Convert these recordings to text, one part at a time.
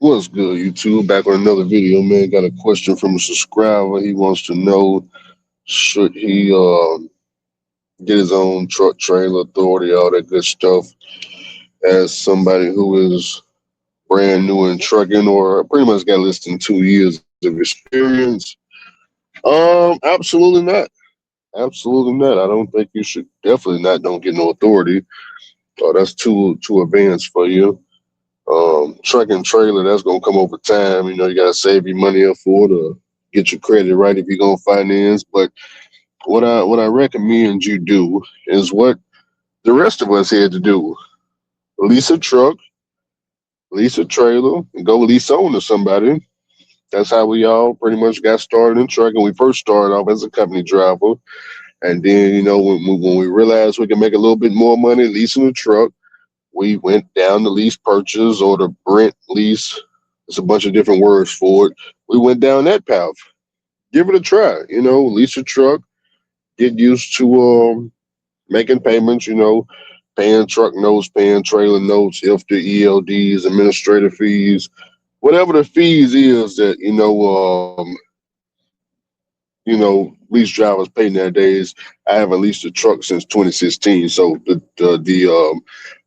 What's good, YouTube? Back with another video, man. Got a question from a subscriber. He wants to know, should he get his own truck, trailer, authority, all that good stuff, as somebody who is brand new in trucking or pretty much got less than 2 years of experience? Absolutely not. Absolutely not. I don't think you should. Definitely not. Don't get no authority. That's too advanced for you. Truck and trailer, that's gonna come over time. You gotta save your money up for it or get your credit right if you're gonna finance. But what I recommend you do is what the rest of us had to do. Lease a truck, lease a trailer, and go lease on to somebody. That's how we all pretty much got started in trucking. We first started off as a company driver. And then, when we realized we could make a little bit more money leasing a truck, we went down the lease purchase or the rent lease. There's a bunch of different words for it. We went down that path. Give it a try. Lease a truck. Get used to making payments. Paying truck notes, paying trailer notes, if the ELDs, administrative fees, whatever the fees is that lease drivers pay nowadays. I haven't leased a truck since 2016, so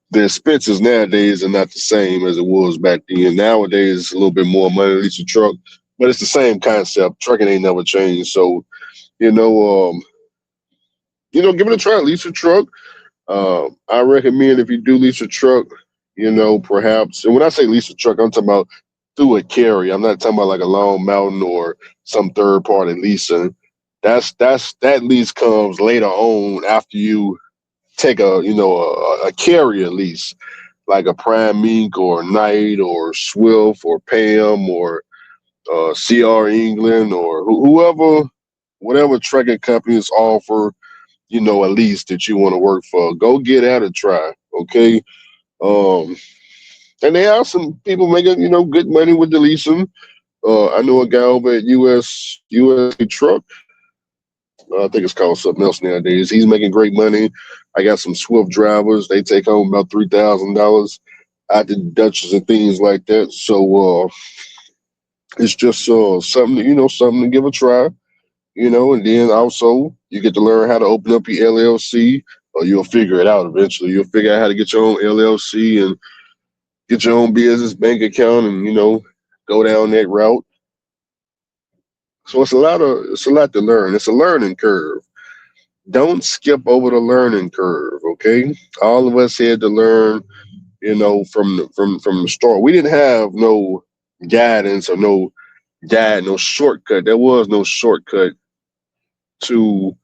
the expenses nowadays are not the same as it was back then. Nowadays, it's a little bit more money to lease a truck, but it's the same concept. Trucking ain't never changed. So, you know, um, give it a try. Lease a truck. I recommend if you do lease a truck, perhaps. And when I say lease a truck, I'm talking about through a carrier. I'm not talking about like a Long Mountain or some third party leasing. That lease comes later on after you take a carrier lease like a Prime Inc. or Knight or Swift or Pam or CR England or whoever, whatever trucking companies offer, a lease that you want to work for. Go get at it, try. Okay. Um, and there are some people making, good money with the leasing. I know a guy over at USA Truck. I think it's called something else nowadays. He's making great money. I got some Swift drivers. They take home about $3,000 out the deductions and things like that. So it's just something to give a try. And then also you get to learn how to open up your LLC, or you'll figure it out eventually. You'll figure out how to get your own LLC and get your own business bank account, and go down that route. So it's a lot to learn. It's a learning curve. Don't skip over the learning curve, okay? All of us had to learn, from the start. We didn't have no guidance or no guide, no shortcut. There was no shortcut to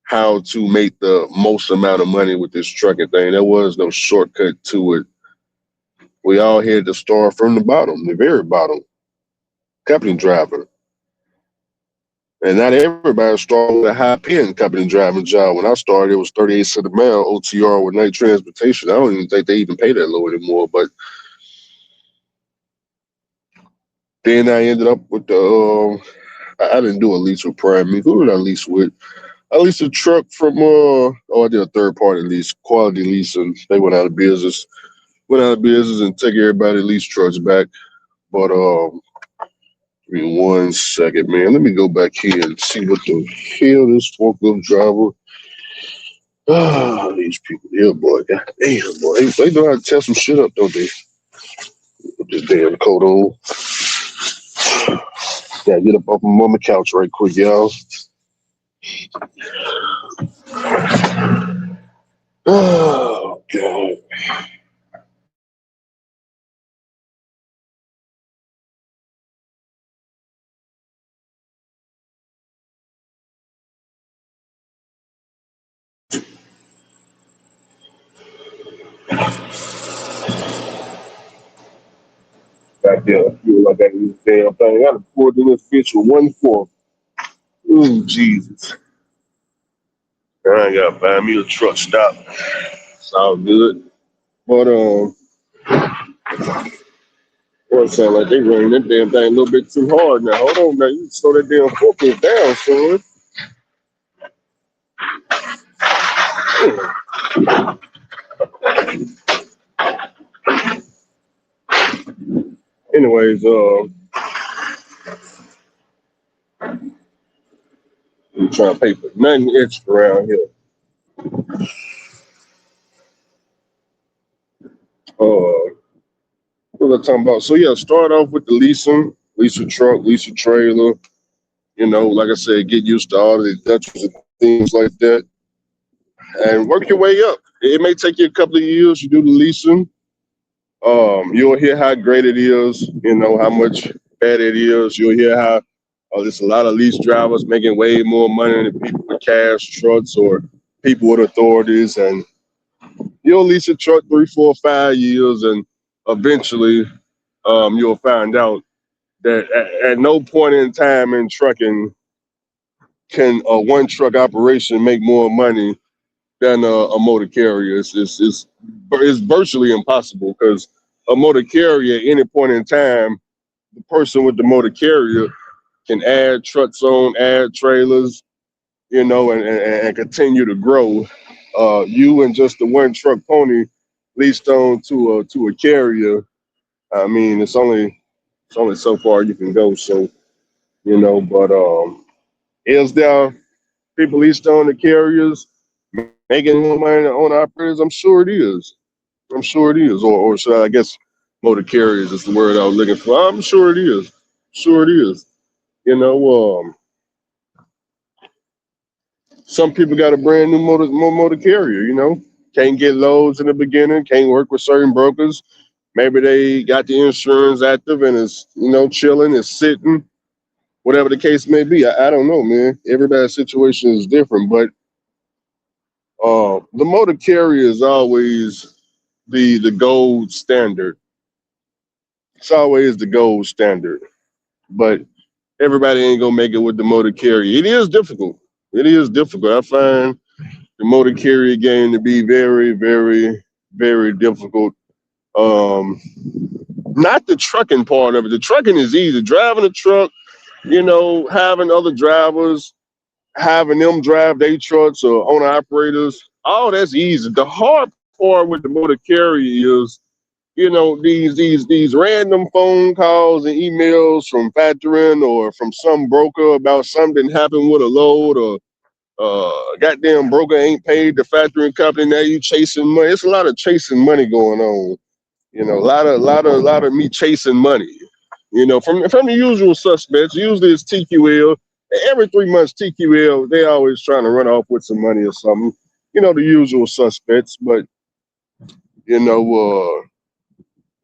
how to make the most amount of money with this trucking thing. There was no shortcut to it. We all had to start from the bottom, the very bottom. Company driver. And not everybody started with a high paying company driving job. When I started, it was 38 cents a mile OTR with night transportation. I don't even think they even pay that low anymore. But then I ended up with I didn't do a lease with Prime. Who did I lease with? I leased a truck from I did a third party lease, Quality Leasing. They went out of business. And took everybody lease trucks back. But give me 1 second, man. Let me go back here and see what the hell this forklift driver. These people here, boy. God damn, boy. They know how to test some shit up, don't they? Put this damn coat on. Gotta get up off my couch right quick, y'all. Oh, God. Goddamn, I feel like I need this damn thing. I gotta pour it in this bitch with 1/4. Ooh, Jesus. I ain't gotta buy me a truck stop. It's all good. But well, it sound like they running that damn thing a little bit too hard now. Hold on now, you slow that damn forklift down, son. anyways, I'm trying to pay for nothing extra around here. What was I talking about? So yeah, start off with the leasing, lease a truck, lease a trailer. Like I said, get used to all the deductions and things like that, and work your way up. It may take you a couple of years. You do the leasing. You'll hear how great it is. How much bad it is. You'll hear how there's a lot of lease drivers making way more money than people with cash trucks or people with authorities, and you'll lease a truck 3, 4, 5 years, and eventually, you'll find out that at no point in time in trucking can a one truck operation make more money than a motor carrier. It's virtually impossible because a motor carrier at any point in time, the person with the motor carrier can add trucks on, add trailers, and continue to grow. You and just the one truck pony leased on to a carrier. I mean, it's only so far you can go. So but is there people leased on the carriers making more money than owner operators? I'm sure it is. I'm sure it is. Or should I guess motor carriers is the word I was looking for. I'm sure it is. Sure it is. You know, um, some people got a brand new motor carrier, can't get loads in the beginning, can't work with certain brokers. Maybe they got the insurance active and it's, chilling, it's sitting, whatever the case may be. I don't know, man. Everybody's situation is different, but the motor carrier is always the gold standard. It's always the gold standard. But everybody ain't gonna make it with the motor carrier. It is difficult. It is difficult. I find the motor carrier game to be very, very, very difficult. Um, Not the trucking part of it. The trucking is easy. Driving a truck, having other drivers, having them drive their trucks or owner operators, all that's easy. The hard part with the motor carrier is, these random phone calls and emails from factoring or from some broker about something happened with a load or goddamn broker ain't paid the factoring company. Now you chasing money. It's a lot of chasing money going on. A lot of me chasing money. From the usual suspects. Usually it's TQL. Every 3 months, TQL, they always trying to run off with some money or something. The usual suspects. But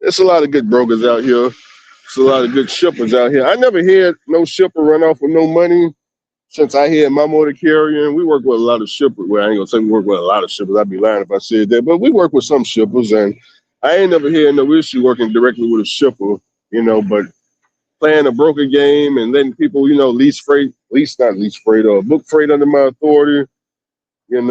it's a lot of good brokers out here. It's a lot of good shippers out here. I never had no shipper run off with no money since I had my motor carrier. And we work with a lot of shippers. Well, I ain't gonna say we work with a lot of shippers. I'd be lying if I said that. But we work with some shippers, and I ain't never had no issue working directly with a shipper. But playing a broker game and letting people, not lease freight, or book freight under my authority, it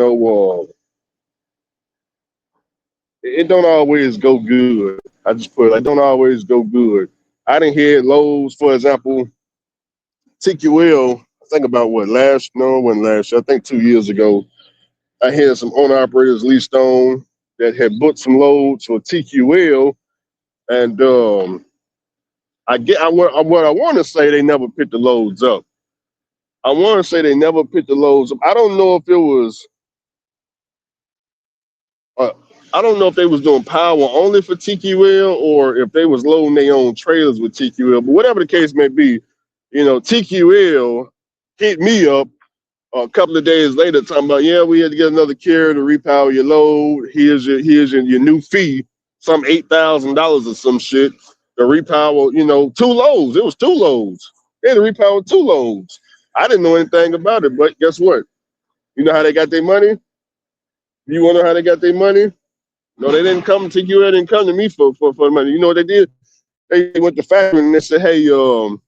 don't always go good. I just put it like, don't always go good. I didn't hear lows, for example, TQL. I think about what last, no, it wasn't last year. I think 2 years ago, I had some owner operators leased on that had booked some loads for TQL, and what I want to say they never picked the loads up. I want to say they never picked the loads up. Uh, I don't know if they was doing power only for TQL or if they was loading their own trailers with TQL. But whatever the case may be, TQL hit me up a couple of days later talking about, yeah, we had to get another carrier to repower your load. Here's your new fee, some $8,000 or some shit. The repower, 2 loads. It was 2 loads. They had to repower 2 loads. I didn't know anything about it, but guess what? You know how they got their money? You want to know how they got their money? No, they didn't come to you. They didn't come to me for money. You know what they did? They went to factory and they said, hey, how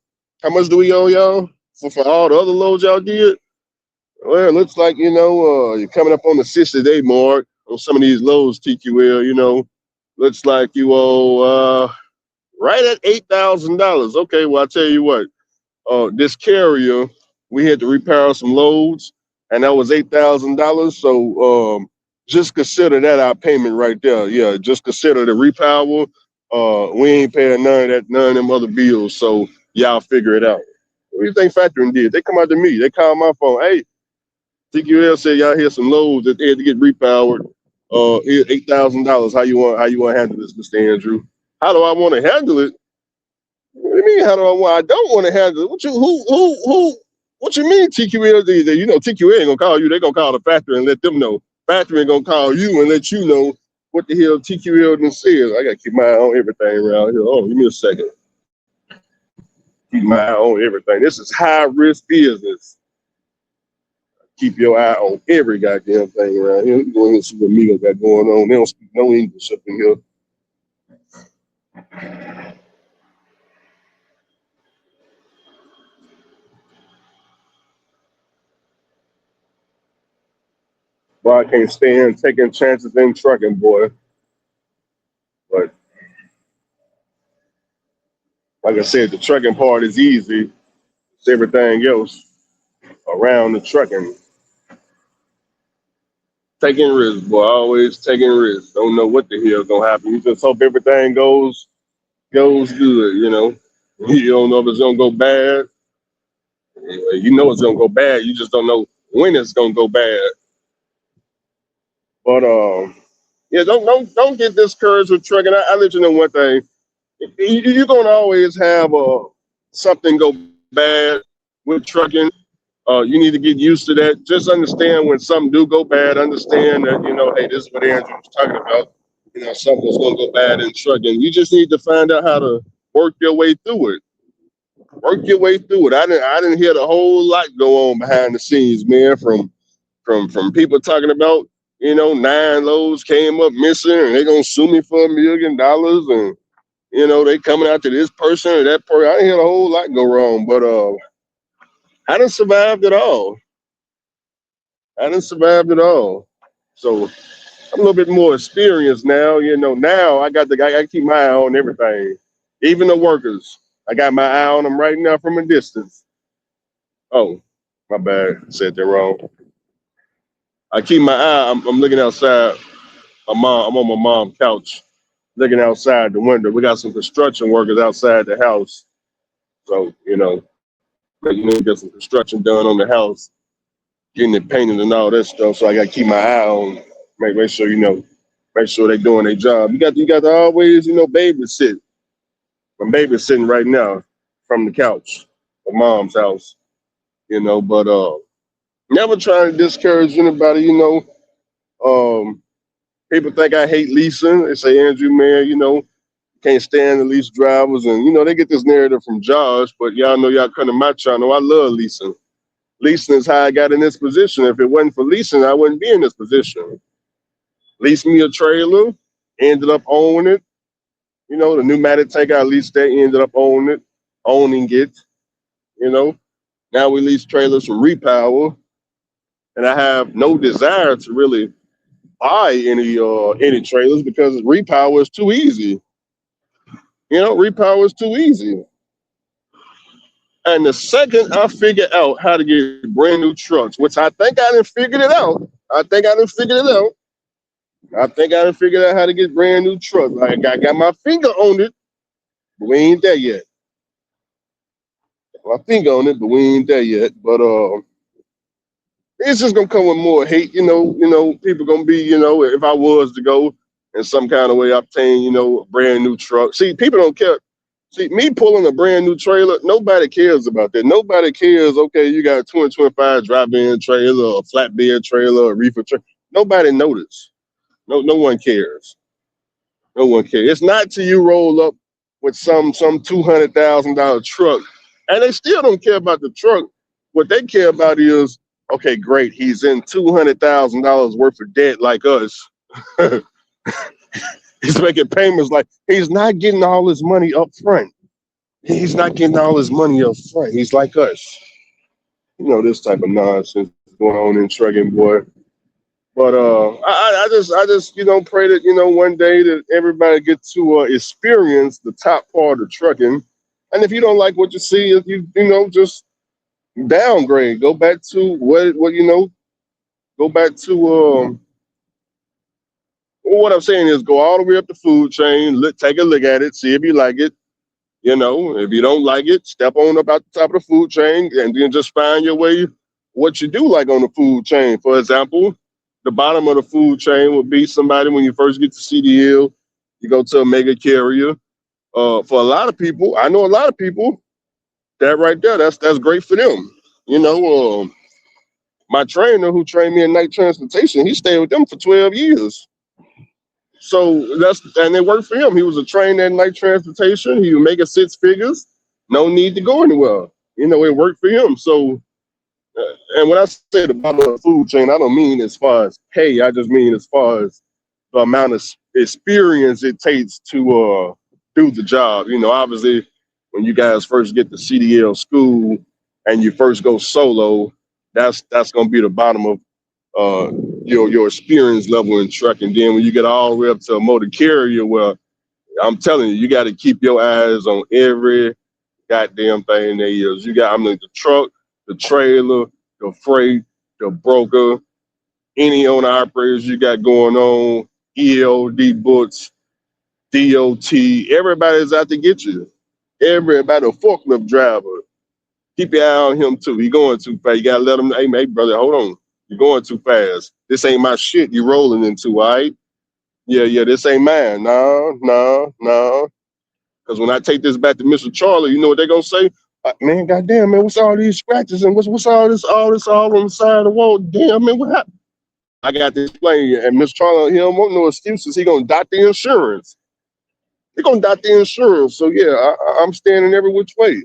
much do we owe y'all for all the other loads y'all did? Well, it looks like, you're coming up on the 60-day mark on some of these loads, TQL, looks like you owe right at $8,000. Okay, well, I'll tell you what, this carrier, we had to repower some loads, and that was $8,000. So just consider that our payment right there. Yeah, just consider the repower We ain't paying none of them other bills, so y'all figure it out. What do you think factoring did? They come out to me. They call my phone. Hey, TQL said y'all hear some loads that they had to get repowered. Here $8,000. How you want to handle this, Mr. Andrew? How do I want to handle it? What do you mean? How do I want? I don't want to handle it. What you who? What you mean? TQL? You know TQL ain't gonna call you. They gonna call the factory and let them know. Factory ain't gonna call you and let you know what the hell TQL done says. I gotta keep my eye on everything around here. Oh, give me a second. Keep my eye on everything. This is high risk business. Keep your eye on every goddamn thing around here. Go ahead and see what Migo got going on. They don't speak no English up in here. Boy, I can't stand taking chances in trucking, boy. But like I said, the trucking part is easy. It's everything else around the trucking. Taking risks, boy. Always taking risks. Don't know what the hell's gonna happen. You just hope everything goes good, you know. You don't know if it's gonna go bad. You know it's gonna go bad. You just don't know when it's gonna go bad. But yeah, don't get discouraged with trucking. I let you know one thing. You're gonna always have something go bad with trucking. You need to get used to that. Just understand when something do go bad. Understand that hey, this is what Andrew was talking about. Something's gonna go bad in trucking. You just need to find out how to work your way through it. Work your way through it. I didn't hear the whole lot go on behind the scenes, man. From people talking about 9 loads came up missing and they gonna sue me for $1 million and they coming out to this person or that person. I didn't hear a whole lot go wrong, but I done survived it all. I done survived it all. So I'm a little bit more experienced now. Now I keep my eye on everything, even the workers. I got my eye on them right now from a distance. Oh, my bad, said that wrong. I keep my eye. I'm looking outside. I'm on my mom's couch, looking outside the window. We got some construction workers outside the house, so get some construction done on the house, getting it painted and all that stuff. So I got to keep my eye on, make sure make sure they doing their job. You got to always babysit. I'm babysitting right now from the couch at mom's house. But never trying to discourage anybody. Um, People think I hate leasing. They say, Andrew, man, can't stand the lease drivers, and they get this narrative from Josh. But y'all know y'all come to my channel. I love leasing. Leasing is how I got in this position. If it wasn't for leasing, I wouldn't be in this position. Leased me a trailer, ended up owning it. The pneumatic tank I leased that, ended up owning it. Now we lease trailers from Repower, and I have no desire to really buy any trailers because Repower is too easy. Repower is too easy. And the second I figured out how to get brand new trucks, which I think I done figured it out. I think I done figured out how to get brand new trucks. I got my finger on it, but we ain't there yet. My finger on it, but we ain't there yet. But it's just gonna come with more hate. People gonna be, if I was to go in some kind of way obtain, a brand new truck. See, people don't care. See, me pulling a brand new trailer, nobody cares about that. Nobody cares, okay, you got a 2025 drop-in trailer, a flatbed trailer, a reefer trailer. Nobody notices. No one cares. No one cares. It's not till you roll up with some $200,000 truck, and they still don't care about the truck. What they care about is, okay, great, he's in $200,000 worth of debt like us. He's making payments like he's not getting all his money up front. He's not getting all his money up front. He's like us. This type of nonsense going on in trucking, boy. But I just pray that one day that everybody gets to experience the top part of trucking, and if you don't like what you see, if just downgrade, go back to what go back to what I'm saying is go all the way up the food chain, take a look at it, see if you like it. You know, if you don't like it, step on up at the top of the food chain and then just find your way what you do like on the food chain. For example, the bottom of the food chain would be somebody when you first get to CDL, you go to a mega carrier. For a lot of people, I know a lot of people that right there, that's great for them. You know, my trainer who trained me in night transportation, he stayed with them for 12 years. So and it worked for him. He was a trainer in night transportation. He was making six figures. No need to go anywhere. You know, it worked for him. So, and when I say the bottom of the food chain, I don't mean as far as pay. I just mean as far as the amount of experience it takes to do the job. You know, obviously, when you guys first get to CDL school and you first go solo, that's gonna be the bottom of uh, your experience level in trucking. Then when you get all the way up to a motor carrier, well, I'm telling you, you got to keep your eyes on every goddamn thing there is. I mean, the truck, the trailer, the freight, the broker, any owner operators you got going on, ELD books, DOT, everybody's out to get you. Everybody, a forklift driver, keep your eye on him too. He going too fast. You gotta let him know, hey brother, hold on. You're going too fast. This ain't my shit you rolling into, all right? Yeah, this ain't mine. No. Because when I take this back to Mr. Charlie, you know what they gonna say? Man, goddamn, man, what's all these scratches and what's all on the side of the wall? Damn, man, what happened? I got to explain, and Mr. Charlie, he don't want no excuses. He gonna dot the insurance. He gonna dot the insurance. So yeah, I'm standing every which way.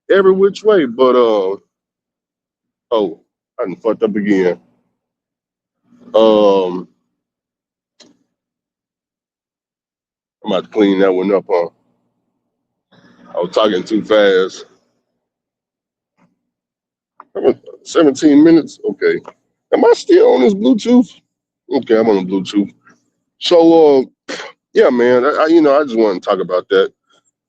But oh, I done fucked up again. Um, I'm about to clean that one up, huh? I was talking too fast. 17 minutes? Okay. Am I still on this Bluetooth? Okay, I'm on the Bluetooth. So, yeah, man, I just want to talk about that.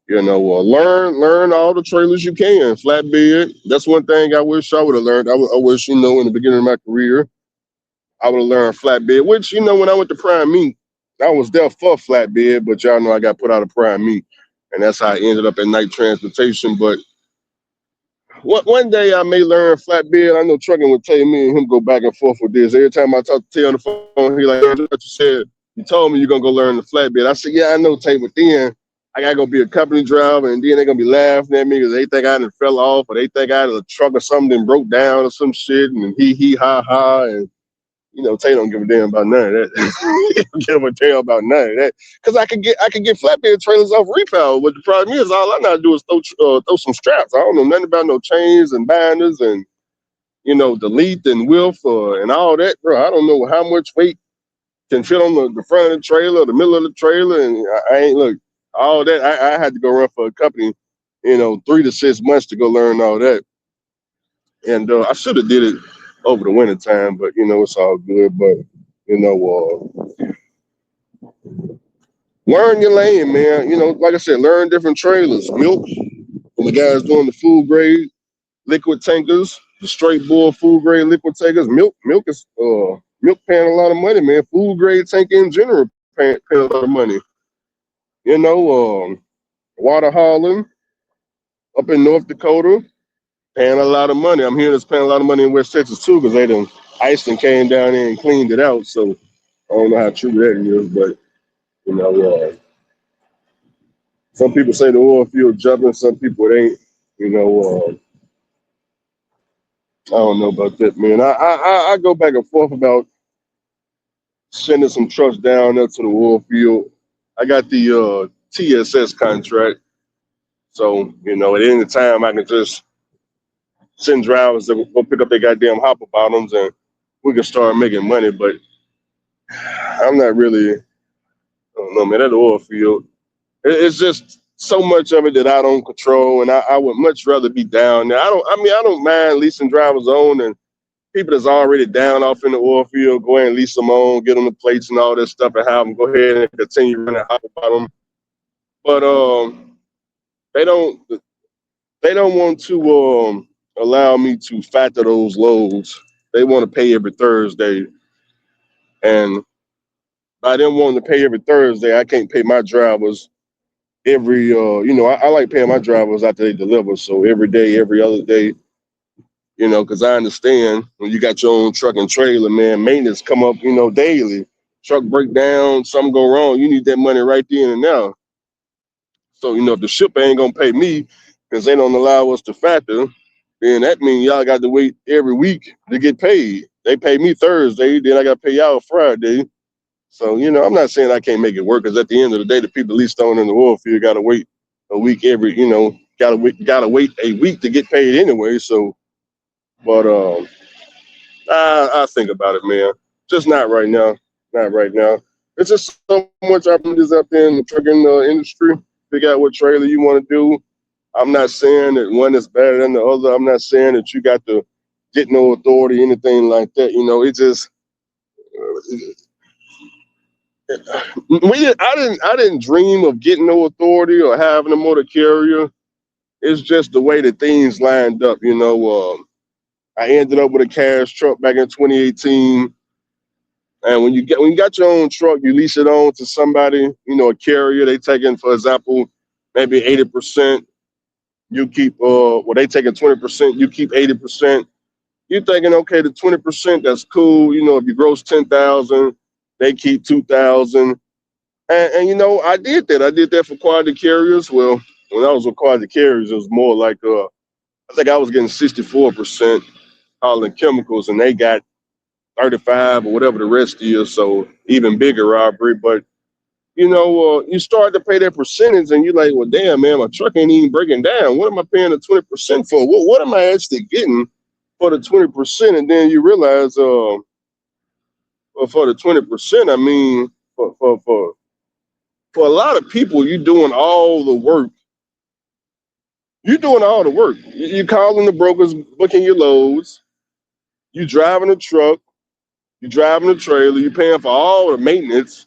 You know, learn all the trailers you can. Flatbed. That's one thing I wish I would have learned. I wish, in the beginning of my career, I would have learned flatbed, which, when I went to Prime Meat, I was there for flatbed, but y'all know I got put out of Prime Meat. And that's how I ended up at night transportation. But one day I may learn flatbed. I know trucking would tell me and him go back and forth with this. Every time I talk to Tay on the phone, he like, what you said, you told me you're going to go learn the flatbed. I said, yeah, I know, Tay, but then I got to go be a company driver, and then they're going to be laughing at me because they think I done fell off, or they think I had a truck or something broke down or some shit, and he, ha, ha, and Tay don't give a damn about none of that. He don't give a damn about none of that. Because I could get flatbed trailers off repower. But the problem is, all I know how to do is throw some straps. I don't know nothing about no chains and binders and the length and width and all that, bro. I don't know how much weight can fit on the front of the trailer, or the middle of the trailer, and I ain't look all that. I had to go run for a company, 3 to 6 months to go learn all that. And I should have did it over the winter time, but it's all good. But learn your lane, man. Like I said, learn different trailers. Milk from the guys doing the food grade liquid tankers, the straight bull food grade liquid tankers. Milk is milk paying a lot of money, man. Food grade tanker in general paying a lot of money. Water hauling up in North Dakota paying a lot of money. I'm hearing it's paying a lot of money in West Texas too, because they done iced and came down there and cleaned it out. So I don't know how true that is, but some people say the oil field jumping, some people it ain't. I don't know about that, man. I go back and forth about sending some trucks down there to the oil field. I got the TSS contract, so at any time I can just send drivers to go pick up their goddamn hopper bottoms and we can start making money. But I'm not really, I don't know, man. That oil field, it's just so much of it that I don't control, and I would much rather be down there. I don't mind leasing drivers on and people that's already down off in the oil field, go ahead and lease them on, get them the plates and all that stuff, and have them go ahead and continue running hop about them. But they don't want to allow me to factor those loads. They want to pay every Thursday, and By them wanting to pay every Thursday, I can't pay my drivers every I like paying my drivers after they deliver. So every day, every other day, because I understand when you got your own truck and trailer, man, maintenance come up, daily. Truck break down, something go wrong, you need that money right then and now. So, if the shipper ain't gonna pay me because they don't allow us to factor, then that means y'all got to wait every week to get paid. They pay me Thursday, then I got to pay y'all Friday. So, I'm not saying I can't make it work because at the end of the day, the people least throwing in the oil field got to wait a week every, got to wait a week to get paid anyway. So, but I think about it, man. Just not right now. Not right now. It's just so much opportunities out there in the trucking industry. Figure out what trailer you want to do. I'm not saying that one is better than the other. I'm not saying that you got to get no authority, anything like that. It just I didn't dream of getting no authority or having a motor carrier. It's just the way that things lined up. I ended up with a cash truck back in 2018. And when you got your own truck, you lease it on to somebody, a carrier. They taking, for example, maybe 80%. You keep they taking 20%. You keep 80%. You're thinking, okay, the 20%, that's cool. If you gross 10,000, they keep 2,000. And I did that. I did that for quality carriers. Well, when I was with quality carriers, it was more like I think I was getting 64% hauling chemicals, and they got 35 or whatever the rest is. So even bigger robbery. But you start to pay that percentage, and you're like, well, damn, man, my truck ain't even breaking down. What am I paying the 20% for? What am I actually getting for the 20%? And then you realize, well, for the 20%, I mean, for a lot of people, you're doing all the work. You're doing all the work. You're calling the brokers, booking your loads. You driving a truck. You driving a trailer. You paying for all the maintenance.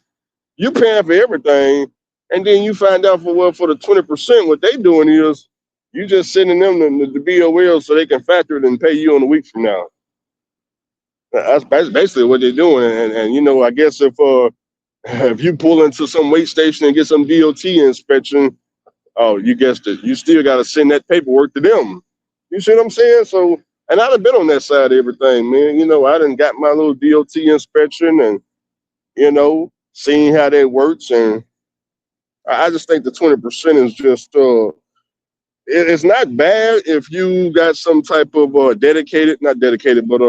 You paying for everything, and then you find out for the 20%, what they doing is you just sending them the BOL so they can factor it and pay you on a week from now. That's basically what they're doing, and I guess if if you pull into some weight station and get some DOT inspection, oh, you guessed it, you still got to send that paperwork to them. You see what I'm saying? So, and I'd have been on that side of everything, man. I done got my little DOT inspection and seeing how that works, and I just think the 20% is just it's not bad if you got some type of dedicated, not dedicated, but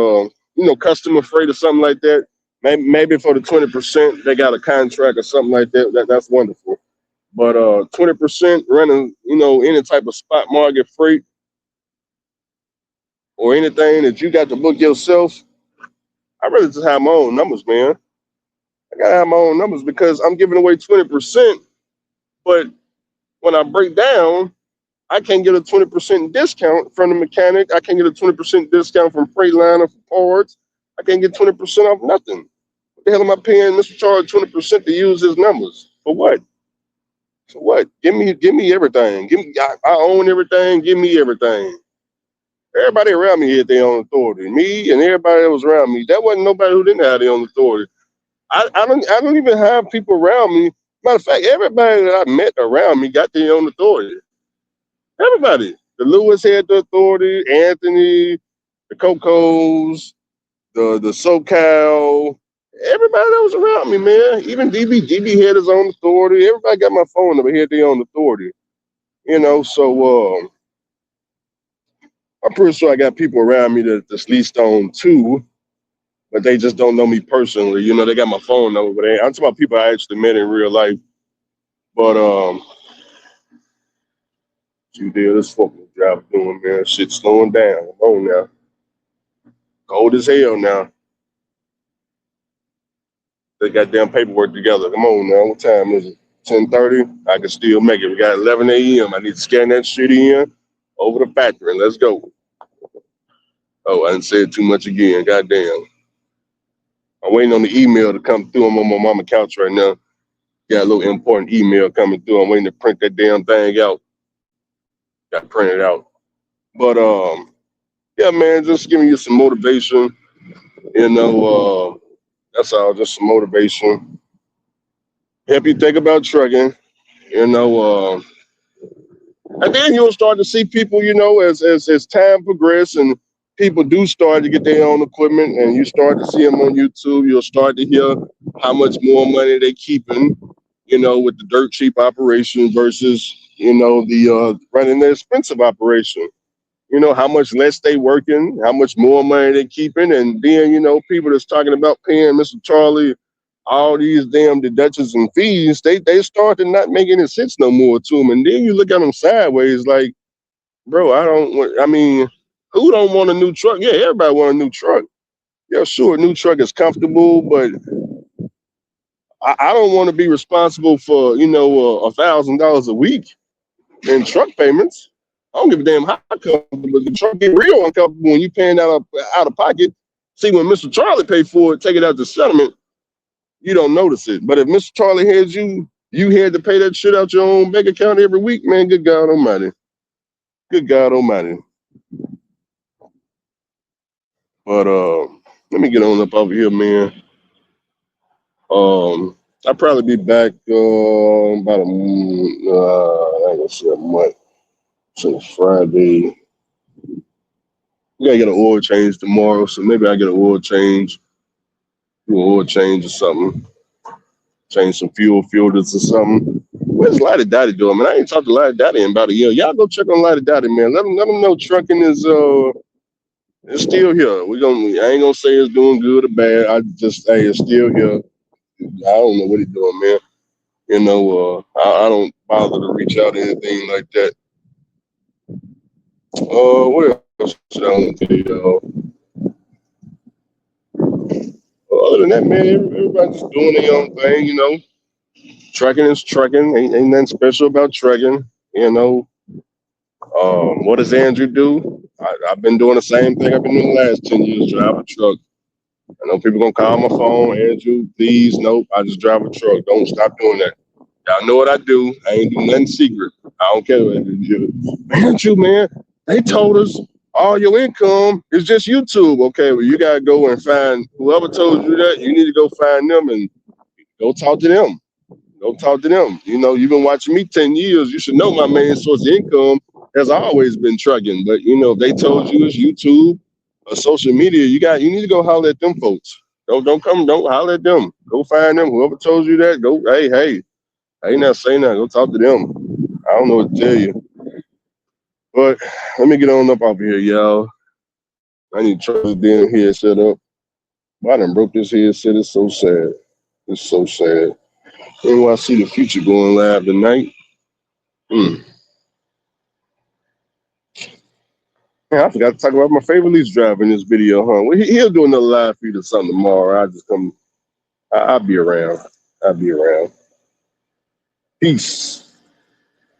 customer freight or something like that. Maybe for the 20% they got a contract or something like that. That's wonderful. But 20% running, any type of spot market freight or anything that you got to book yourself, I really just have my own numbers, man. I gotta have my own numbers because I'm giving away 20%, but when I break down, I can't get a 20% discount from the mechanic. I can't get a 20% discount from Freightliner for parts. I can't get 20% off nothing. What the hell am I paying Mr. Charge 20% to use his numbers? For what? For what? Give me everything. I own everything. Give me everything. Everybody around me had their own authority. Me and everybody that was around me. That wasn't nobody who didn't have their own authority. I don't even have people around me. Matter of fact, everybody that I met around me got their own authority. Everybody. The Lewis had the authority, Anthony, the Cocos, the SoCal, everybody that was around me, man. Even DB had his own authority. Everybody got my phone number, had their own authority. So I'm pretty sure I got people around me that's leased on too, but they just don't know me personally. They got my phone number, but I'm talking about people I actually met in real life. But you deal this fucking job doing, man. Shit slowing down. Come on now. Cold as hell now. They got damn paperwork together. Come on now. What time is it? 10:30? I can still make it. We got 11 a.m. I need to scan that shit in over the factory and let's go. Oh, I didn't say it too much again. Goddamn. I'm waiting on the email to come through. I'm on my mama couch right now. Got a little important email coming through. I'm waiting to print that damn thing out. Got to print it out. But yeah, man, just giving you some motivation. That's all, just some motivation. help you think about trucking. You know, and then you'll start to see people, as time progresses and people do start to get their own equipment, and you start to see them on YouTube. You'll start to hear how much more money they keeping, with the dirt cheap operation versus, the running the expensive operation. How much less they working, how much more money they keeping, and then people that's talking about paying Mr. Charlie all these damn deductions and fees, they start to not make any sense no more to them. And then you look at them sideways, like, bro, I don't want. I mean, who don't want a new truck? Yeah, everybody want a new truck. Yeah, sure, a new truck is comfortable, but I don't want to be responsible for $1,000 a week in truck payments. I don't give a damn how comfortable the truck get real uncomfortable when you paying out of pocket. See, when Mr. Charlie pay for it, take it out the settlement, you don't notice it. But if Mr. Charlie had you had to pay that shit out your own bank account every week, man, good God Almighty. Good God Almighty. But let me get on up over here, man. I'll probably be back about I ain't gonna say a month. Since Friday. We gotta get an oil change tomorrow, so maybe I get an oil change, do an oil change or something, change some fuel filters or something. Where's Lottie Dottie doing, man? I ain't talked to Lottie Dottie in about a year. Y'all go check on Lottie Dottie, man. Let them know trucking is still here. I ain't gonna say it's doing good or bad. I just hey, it's still here. I don't know what he's doing, man. I don't bother to reach out or anything like that. What else should I want to tell y'all? Other than that, man, everybody's just doing their own thing. Trucking is trucking. Ain't nothing special about trucking. You know, what does Andrew do? I've been doing the same thing I've been doing the last 10 years, drive a truck. I know people gonna call my phone, Andrew, please, nope, I just drive a truck. Don't stop doing that. Y'all know what I do. I ain't do nothing secret. I don't care what you do. Andrew, man, they told us all your income is just YouTube. Okay, well, you gotta go and find whoever told you that. You need to go find them and go talk to them. Go talk to them. You've been watching me 10 years. You should know my main source of income has always been trucking. But if they told you it's YouTube or social media, you need to go holler at them folks. Don't holler at them. Go find them. Whoever told you that, go, hey, now say now, go talk to them. I don't know what to tell you. But let me get on up off here, y'all. I need to try this damn headset up. But I done broke this headset. It's so sad. It's so sad. Anyway, I see the future going live tonight. Mm. Yeah, I forgot to talk about my favorite lease driver in this video, huh? Well, he'll do another live feed or something tomorrow. I just come. I'll be around. I'll be around. Peace.